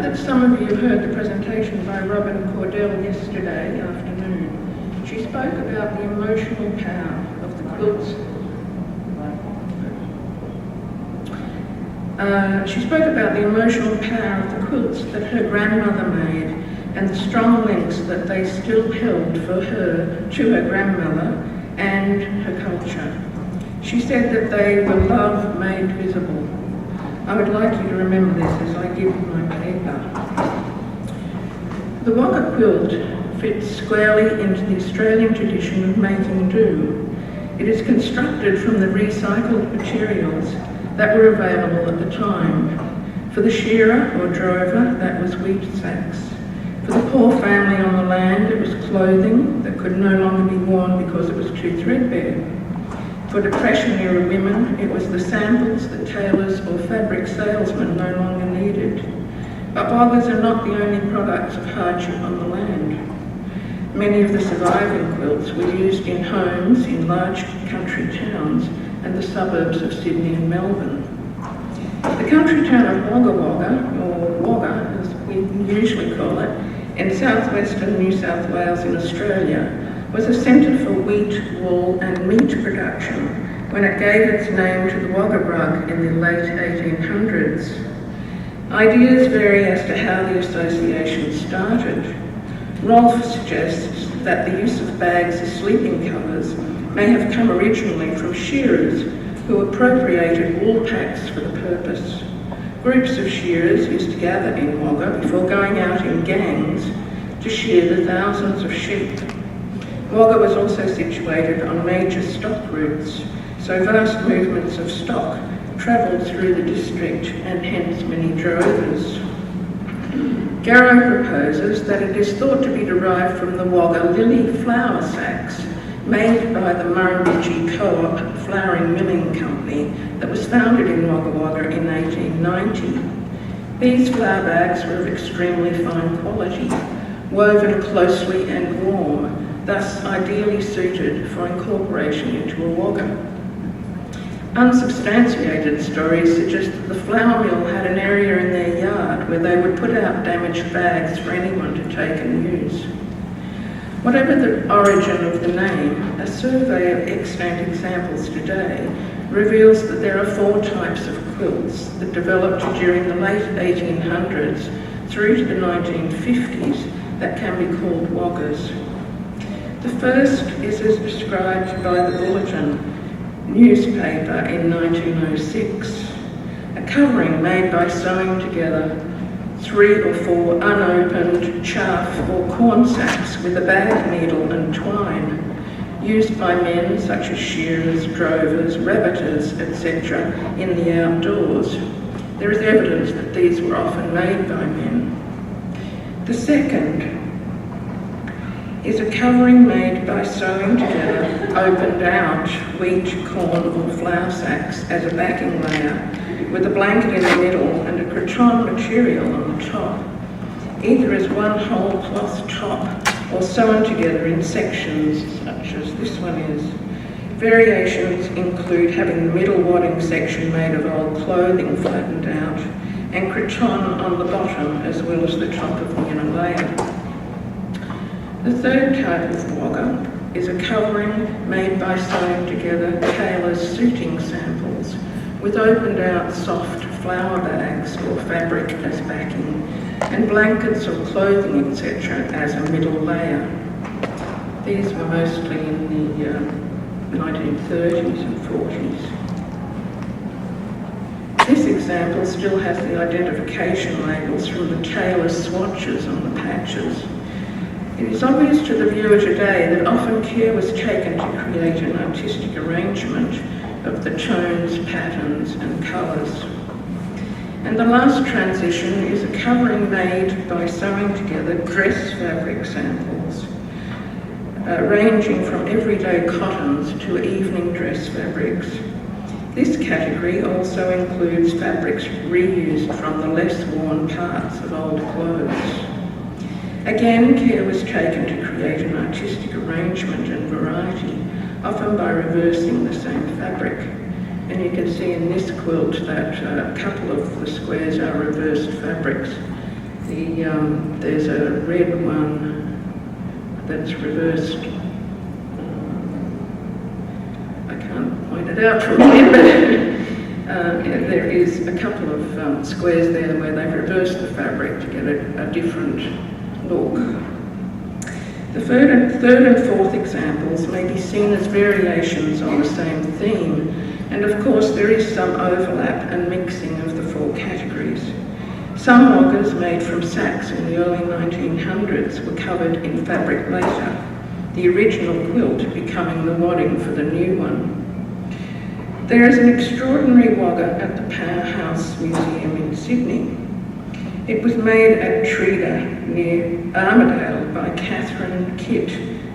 that some of you heard the presentation by Robin Cordell yesterday afternoon. She spoke about the emotional power of the quilts. She spoke about the emotional power of the quilts that her grandmother made and the strong links that they still held for her to her grandmother and her culture. She said that they were love made visible. I would like you to remember this as I give my paper. The Wagga Quilt fits squarely into the Australian tradition of making do. It is constructed from the recycled materials that were available at the time. For the shearer or drover, that was wheat sacks. For the poor family on the land, it was clothing that could no longer be worn because it was too threadbare. For Depression-era women, it was the samples that tailors or fabric salesmen no longer needed. But waggas are not the only products of hardship on the land. Many of the surviving quilts were used in homes in large country towns and the suburbs of Sydney and Melbourne. The country town of Wagga Wagga, or Wagga as we usually call it, in southwestern New South Wales in Australia, was a centre for wheat, wool and meat production when it gave its name to the Wagga rug in the late 1800s. Ideas vary as to how the association started. Rolfe suggests that the use of bags as sleeping covers may have come originally from shearers who appropriated wool packs for the purpose. Groups of shearers used to gather in Wagga before going out in gangs to shear the thousands of sheep. Wagga was also situated on major stock routes, so vast movements of stock travelled through the district and hence many drovers. Garrow proposes that it is thought to be derived from the Wagga lily flour sacks made by the Murrumbidgee Co-op Flouring Milling Company that was founded in Wagga Wagga in 1890. These flour bags were of extremely fine quality, woven closely and warm, thus ideally suited for incorporation into a wagga. Unsubstantiated stories suggest that the flour mill had an area in their yard where they would put out damaged bags for anyone to take and use. Whatever the origin of the name, a survey of extant examples today reveals that there are 4 types of quilts that developed during the late 1800s through to the 1950s that can be called waggas. The first is as described by the Bulletin newspaper in 1906, a covering made by sewing together 3 or 4 unopened chaff or corn sacks with a bag needle and twine, used by men such as shearers, drovers, rabbiters, etc. in the outdoors. There is evidence that these were often made by men. The second is a covering made by sewing together opened out wheat, corn or flour sacks as a backing layer with a blanket in the middle and a cretonne material on the top, either as one whole cloth top or sewn together in sections such as this one is. Variations include having the middle wadding section made of old clothing flattened out and cretonne on the bottom as well as the top of the inner layer. The third type of wagga is a covering made by sewing together tailors' suiting samples with opened out soft flour bags or fabric as backing and blankets or clothing etc. as a middle layer. These were mostly in the 1930s and 40s. This example still has the identification labels from the tailor's swatches on the patches. It is obvious to the viewer today that often care was taken to create an artistic arrangement of the tones, patterns and colours. And the last transition is a covering made by sewing together dress fabric samples, ranging from everyday cottons to evening dress fabrics. This category also includes fabrics reused from the less worn parts of old clothes. Again, care was taken to create an artistic arrangement and variety, often by reversing the same fabric. And you can see in this quilt that a couple of the squares are reversed fabrics. There's a red one that's reversed. I can't point it out from here, but there is a couple of squares there where they've reversed the fabric to get a different look. The third and fourth examples may be seen as variations on the same theme, and of course there is some overlap and mixing of the four categories. Some waggas made from sacks in the early 1900s were covered in fabric later, the original quilt becoming the wadding for the new one. There is an extraordinary wagga at the Powerhouse Museum in Sydney. It was made at Treader near Armidale by Catherine Kit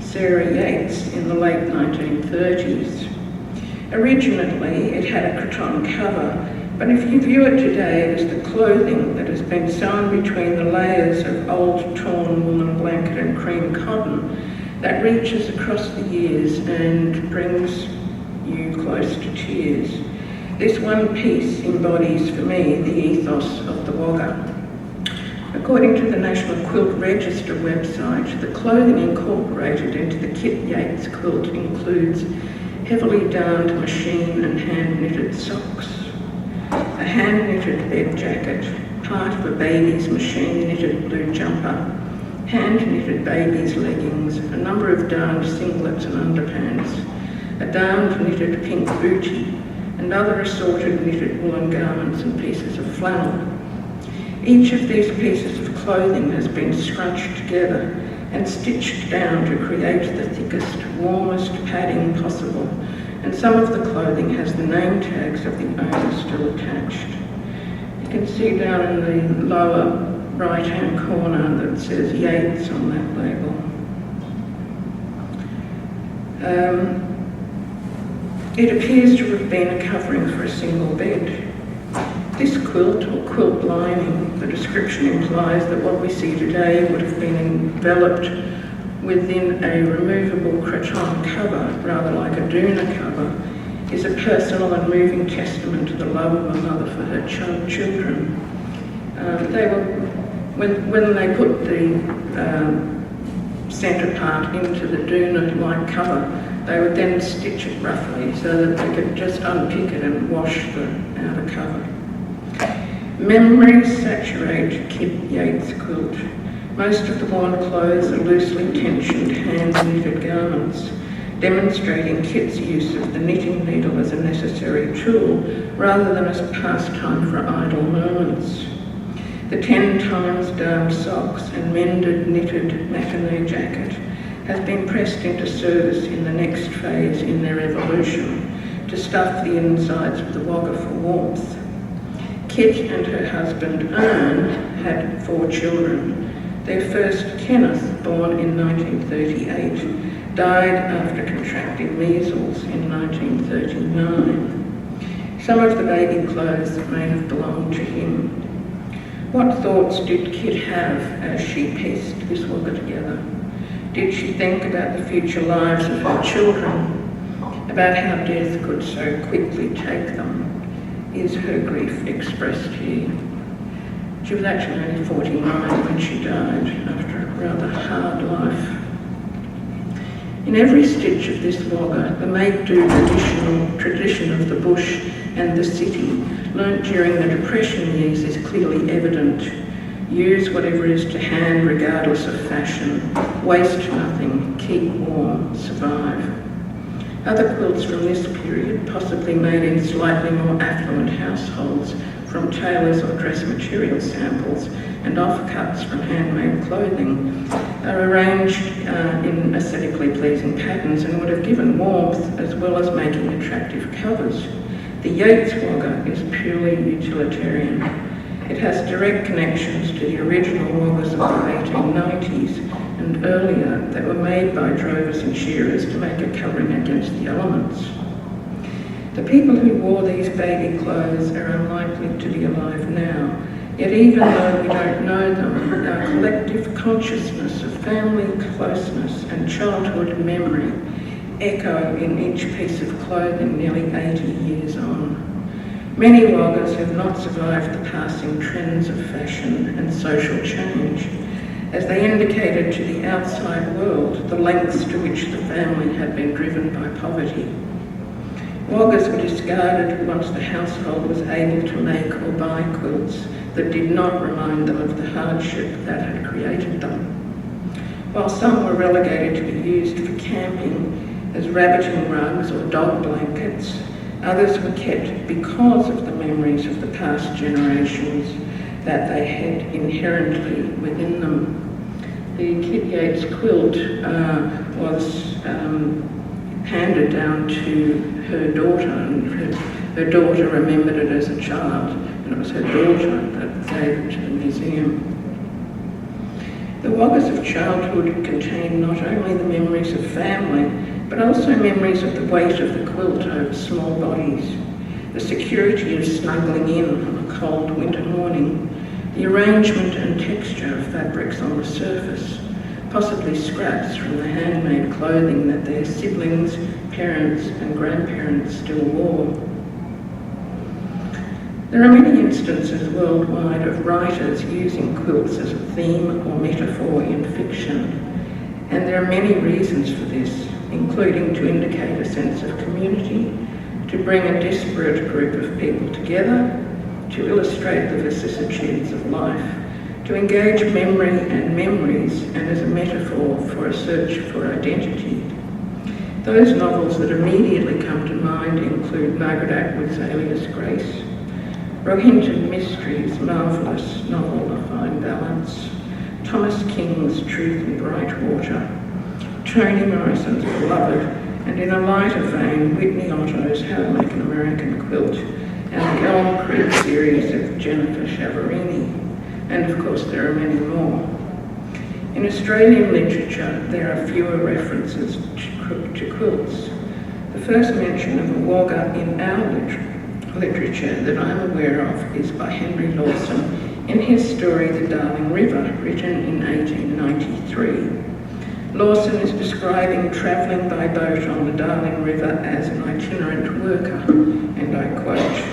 Sarah Yates in the late 1930s. Originally, it had a cretonne cover, but if you view it today, it is the clothing that has been sewn between the layers of old torn woolen blanket and cream cotton that reaches across the years and brings you close to tears. This one piece embodies for me the ethos of the wagga. According to the National Quilt Register website, the clothing incorporated into the Kit Yates quilt includes heavily darned machine and hand-knitted socks, a hand-knitted bed jacket, part of a baby's machine-knitted blue jumper, hand-knitted baby's leggings, a number of darned singlets and underpants, a darned knitted pink bootie, and other assorted knitted woolen garments and pieces of flannel. Each of these pieces of clothing has been scrunched together and stitched down to create the thickest, warmest padding possible, and some of the clothing has the name tags of the owner still attached. You can see down in the lower right-hand corner that says Yates on that label. It appears to have been a covering for a single bed. This quilt, or quilt lining, the description implies that what we see today would have been enveloped within a removable cretonne cover, rather like a doona cover, is a personal and moving testament to the love of a mother for her children. When they put the centre part into the doona-like cover, they would then stitch it roughly so that they could just unpick it and wash the outer cover. Memories saturate Kit Yates' quilt. Most of the worn clothes are loosely tensioned hand-knitted garments, demonstrating Kit's use of the knitting needle as a necessary tool rather than as a pastime for idle moments. The 10 times darned socks and mended knitted matinee jacket has been pressed into service in the next phase in their evolution to stuff the insides of the wagga for warmth. Kit and her husband, Ern, had 4 children. Their first, Kenneth, born in 1938, died after contracting measles in 1939. Some of the baby clothes may have belonged to him. What thoughts did Kit have as she pieced this wagga together? Did she think about the future lives of her children? About how death could so quickly take them? Is her grief expressed here? She was actually only 49 when she died after a rather hard life. In every stitch of this wagga, the make-do tradition of the bush and the city, learnt during the Depression years, is clearly evident. Use whatever is to hand regardless of fashion, waste nothing, keep warm, survive. Other quilts from this period, possibly made in slightly more affluent households from tailors or dress material samples and offcuts from handmade clothing, are arranged in aesthetically pleasing patterns and would have given warmth as well as making attractive covers. The Yates wagga is purely utilitarian. It has direct connections to the original waggas of the 1890s and earlier that were made by drovers and shearers to make a covering against the elements. The people who wore these baby clothes are unlikely to be alive now, yet even though we don't know them, our collective consciousness of family closeness and childhood memory echo in each piece of clothing nearly 80 years on. Many Waggas have not survived the passing trends of fashion and social change, as they indicated to the outside world the lengths to which the family had been driven by poverty. Waggas were discarded once the household was able to make or buy quilts that did not remind them of the hardship that had created them. While some were relegated to be used for camping as rabbiting rugs or dog blankets, others were kept because of the memories of the past generations that they had inherently within them. The Kit Yates quilt was handed down to her daughter, and her daughter remembered it as a child, and it was her daughter that gave it to the museum. The Waggas of childhood contain not only the memories of family, but also memories of the weight of the quilt over small bodies, the security of snuggling in on a cold winter morning, the arrangement and texture of fabrics on the surface, possibly scraps from the handmade clothing that their siblings, parents and grandparents still wore. There are many instances worldwide of writers using quilts as a theme or metaphor in fiction, and there are many reasons for this, including to indicate a sense of community, to bring a disparate group of people together, to illustrate the vicissitudes of life, to engage memory and memories, and as a metaphor for a search for identity. Those novels that immediately come to mind include Margaret Atwood's Alias Grace, Rohinton Mystery's marvellous novel A Fine Balance, Thomas King's Truth in Brightwater, Toni Morrison's Beloved, and in a lighter vein, Whitney Otto's How to Make an American Quilt, and the Elm Creek series of Jennifer Chiaverini. And of course there are many more. In Australian literature, there are fewer references to quilts. The first mention of a Wagga in our literature that I'm aware of is by Henry Lawson in his story The Darling River, written in 1893. Lawson is describing travelling by boat on the Darling River as an itinerant worker, and I quote,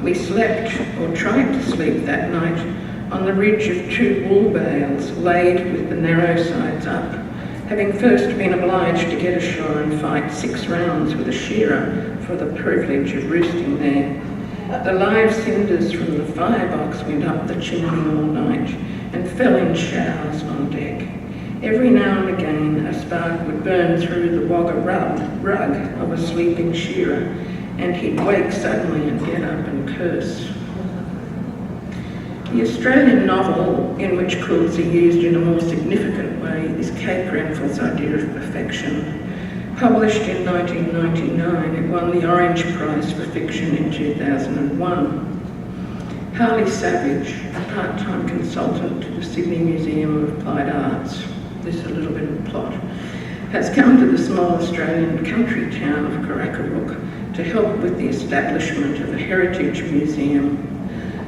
"We slept, or tried to sleep that night, on the ridge of 2 wool bales laid with the narrow sides up, having first been obliged to get ashore and fight 6 rounds with a shearer for the privilege of roosting there. The live cinders from the firebox went up the chimney all night and fell in showers on deck. Every now and again a spark would burn through the Wagga rug of a sleeping shearer, and he'd wake suddenly and get up and curse." The Australian novel in which quilts are used in a more significant way is Kate Grenfell's Idea of Perfection. Published in 1999, it won the Orange Prize for Fiction in 2001. Harley Savage, a part-time consultant to the Sydney Museum of Applied Arts, this is a little bit of a plot, has come to the small Australian country town of Karakarook to help with the establishment of a heritage museum.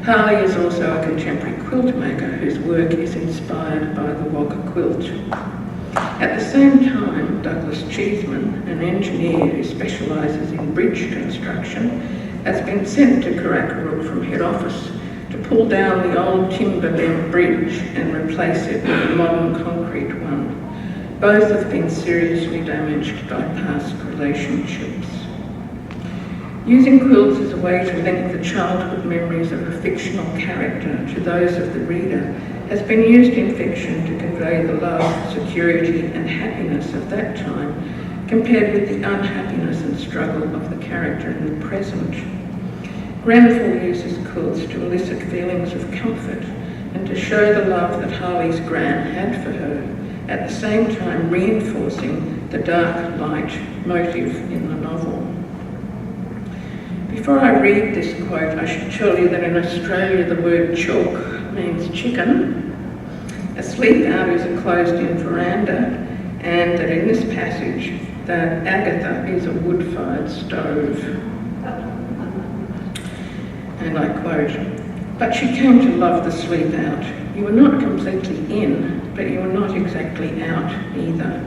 Harley is also a contemporary quilt maker whose work is inspired by the Wagga quilt. At the same time, Douglas Cheeseman, an engineer who specialises in bridge construction, has been sent to Karakarook from head office to pull down the old timber-bent bridge and replace it with a modern concrete one. Both have been seriously damaged by past relationships. Using quilts as a way to link the childhood memories of a fictional character to those of the reader has been used in fiction to convey the love, security and happiness of that time, compared with the unhappiness and struggle of the character in the present. Grenfell uses quilts to elicit feelings of comfort and to show the love that Harley's gran had for her, at the same time reinforcing the dark light motive in the novel. Before I read this quote, I should tell you that in Australia the word chalk means chicken, a sleep out is a closed-in veranda, and that in this passage that Agatha is a wood-fired stove. And I quote, "But she came to love the sleep out. You were not completely in, but you were not exactly out either.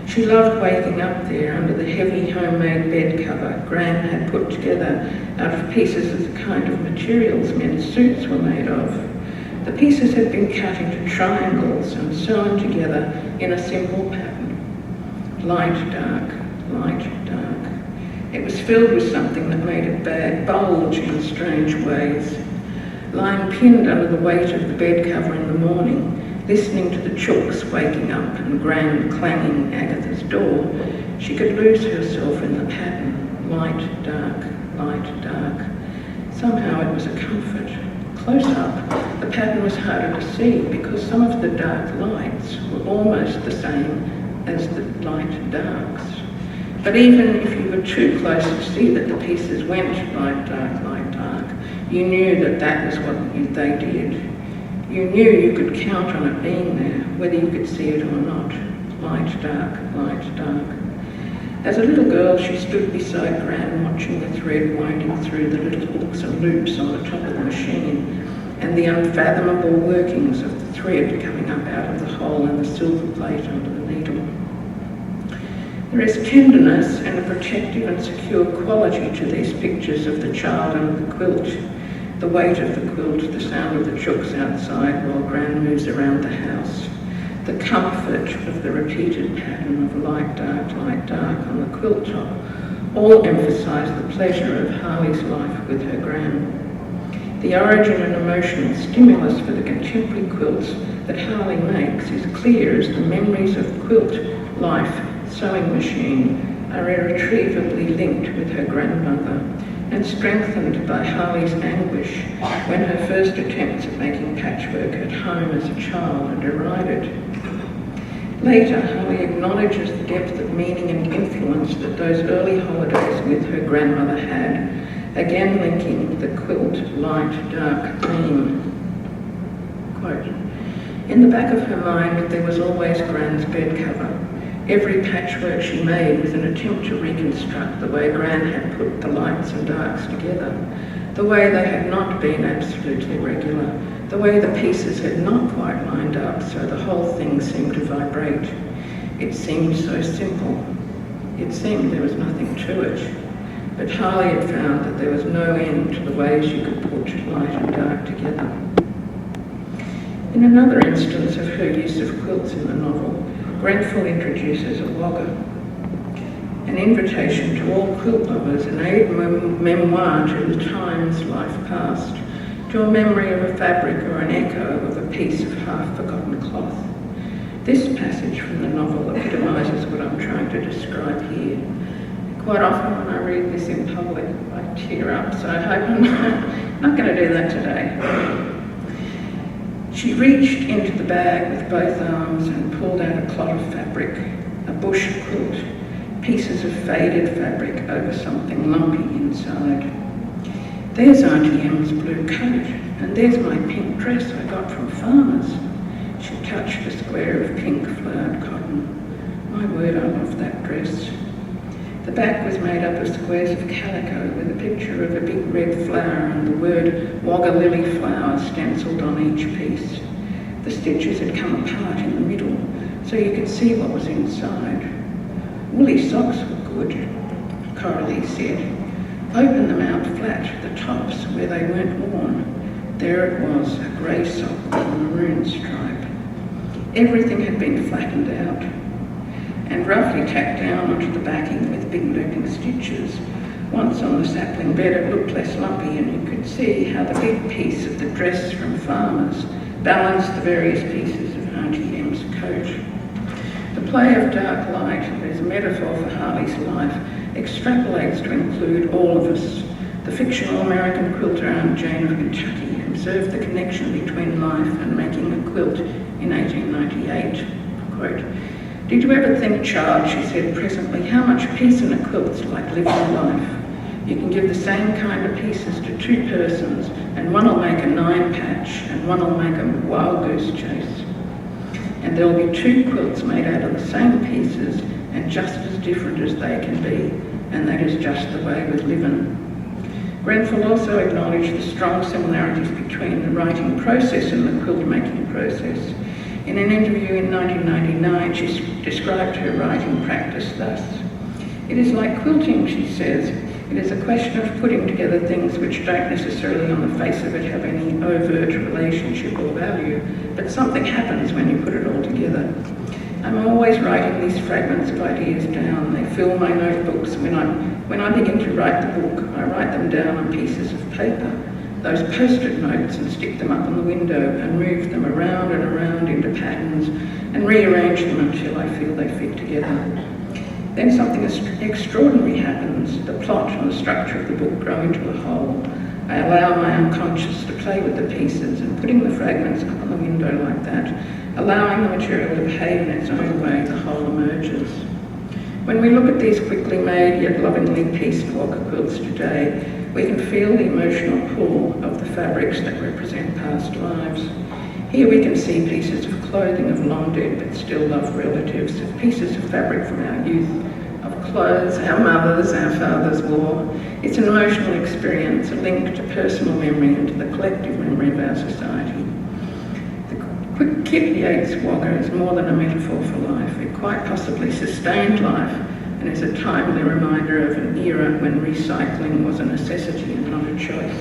She loved waking up there under the heavy homemade bed cover Gran had put together out of pieces of the kind of materials men's suits were made of. The pieces had been cut into triangles and sewn together in a simple pattern. Light, dark, light, dark. It was filled with something that made it bulge in strange ways. Lying pinned under the weight of the bed cover in the morning, listening to the chooks waking up and Gran clanging Agatha's door, she could lose herself in the pattern. Light, dark, light, dark. Somehow it was a comfort. Close up, the pattern was harder to see because some of the dark lights were almost the same as the light darks. But even if you were too close to see that the pieces went light, dark, you knew that that was what they did. You knew you could count on it being there, whether you could see it or not. Light, dark, light, dark. As a little girl, she stood beside Gran watching the thread winding through the little hooks and loops on the top of the machine and the unfathomable workings of the thread coming up out of the hole in the silver plate under the needle. There is tenderness and a protective and secure quality to these pictures of the child and the quilt. The weight of the quilt, the sound of the chooks outside while Gran moves around the house, the comfort of the repeated pattern of light, dark on the quilt top, all emphasise the pleasure of Harley's life with her Gran. The origin and emotional stimulus for the contemporary quilts that Harley makes is clear as the memories of quilt life, sewing machine, are irretrievably linked with her grandmother and strengthened by Harley's anguish when her first attempts at making patchwork at home as a child are derided. Later, Harley acknowledges the depth of meaning and influence that those early holidays with her grandmother had, again linking the quilt light, dark theme. Quote, "In the back of her mind, there was always Gran's bed cover. Every patchwork she made was an attempt to reconstruct the way Gran had put the lights and darks together, the way they had not been absolutely regular, the way the pieces had not quite lined up so the whole thing seemed to vibrate. It seemed so simple. It seemed there was nothing to it. But Harley had found that there was no end to the ways you could put light and dark together." In another instance of her use of quilts in the novel, Grenfell introduces a Wagga, an invitation to all quilt lovers, an aid memoir to the times life past, to a memory of a fabric or an echo of a piece of half-forgotten cloth. This passage from the novel epitomises what I'm trying to describe here. Quite often when I read this in public, I tear up, so I hope I'm not going to do that today. She reached into the bag with both arms and pulled out a clot of fabric, a bush quilt, pieces of faded fabric over something lumpy inside. "There's Auntie Em's blue coat, and there's my pink dress I got from Farmer's." She touched a square of pink flowered cotton. "My word, I love that dress." The back was made up of squares of calico with a picture of a big red flower and the word Wagga lily flower stencilled on each piece. The stitches had come apart in the middle, so you could see what was inside. "Woolly socks were good," Coralie said. "Open them out flat, the tops where they weren't worn. There it was, a grey sock with a maroon stripe. Everything had been flattened out and roughly tacked down onto the backing with big looping stitches. Once on the sapling bed it looked less lumpy and you could see how the big piece of the dress from Farmer's balanced the various pieces of Auntie Em's coat." The play of dark light as a metaphor for Harley's life extrapolates to include all of us. The fictional American quilter Aunt Jane of Kentucky observed the connection between life and making a quilt in 1898. Quote, "Did you ever think, child," she said presently, "how much peace in a quilt's like living life? You can give the same kind of pieces to two persons and one'll make a 9 patch and one'll make a wild goose chase. And there'll be two quilts made out of the same pieces and just as different as they can be, and that is just the way with living." Grenfell also acknowledged the strong similarities between the writing process and the quilt making process. In an interview in 1999, she described her writing practice thus: "It is like quilting," she says. "It is a question of putting together things which don't necessarily on the face of it have any overt relationship or value, but something happens when you put it all together. I'm always writing these fragments of ideas down. They fill my notebooks. When I begin to write the book, I write them down on pieces of paper, those post-it notes, and stick them up on the window and move them around and around into patterns and rearrange them until I feel they fit together. Then something extraordinary happens. The plot and the structure of the book grow into a whole. I allow my unconscious to play with the pieces, and putting the fragments up on the window like that, allowing the material to behave in its own way, the whole emerges." When we look at these quickly made yet lovingly pieced Wagga quilts today, we can feel the emotional pull of the fabrics that represent past lives. Here we can see pieces of clothing of long dead but still loved relatives, of pieces of fabric from our youth, of clothes our mothers, our fathers wore. It's an emotional experience, a link to personal memory and to the collective memory of our society. The Kit Yates Wagga is more than a metaphor for life. It quite possibly sustained life and is a timely reminder of an era when recycling was a necessity and not a choice.